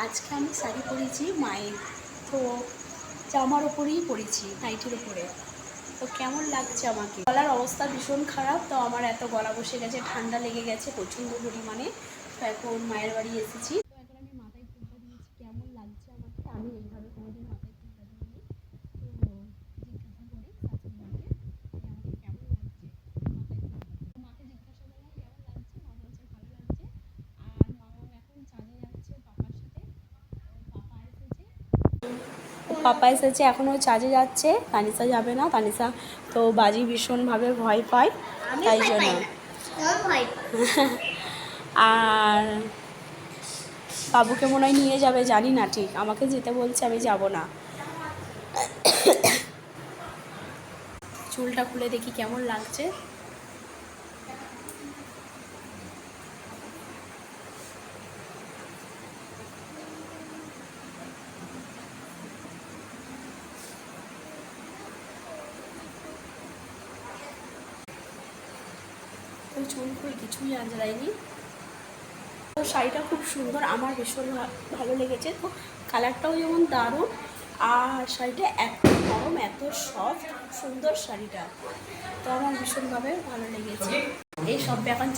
আজকে আমি শাড়ি পরেছি মায়ের, তো জামার ওপরেই পরেছি, নাইটির ওপরে। তো কেমন লাগছে আমাকে? গলার অবস্থা ভীষণ খারাপ, তো আমার এত গলা বসে গেছে, ঠান্ডা লেগে গেছে প্রচণ্ড পরিমাণে। তো এখন মায়ের বাড়ি এসেছি, তো এখন আমি মাথায় ফুলটা দিয়েছি। কেমন লাগছে আমাকে? আমি এইভাবে কোনোদিন মাথায় ফুলটা দিইনি। তো জিজ্ঞাসা করি শাশুড়িমাকে যে আমাকে কেমন লাগছে মাথায় ফুলটা দিয়ে। মাকে জিজ্ঞাসা করলাম কেমন লাগছে, মা বলছে ভালো লাগছে। আর মামাও এখন কাজে যাচ্ছে পাপার সাথে। পাপা এসেছে, এখনও চার্জে যাচ্ছে। তানিশা যাবে না, তানিশা তো বাজি ভীষণভাবে ভয় পায়, তাই জন্য। আর বাবুকে মনে হয় নিয়ে যাবে, জানি না ঠিক, আমাকে যেতে বলছে, আমি যাব না। চুলটা খুলে দেখি কেমন লাগছে। তো চুল ফুল কিছুই আঁচড়ায়নি। তো শাড়িটা খুব সুন্দর, আমার ভীষণ ভালো লেগেছে। তো কালারটাও যেমন দারুণ, আর শাড়িটা এত নরম, এত সফট, সুন্দর শাড়িটা। তো আমার ভীষণভাবে ভালো লেগেছে। এই সব এখন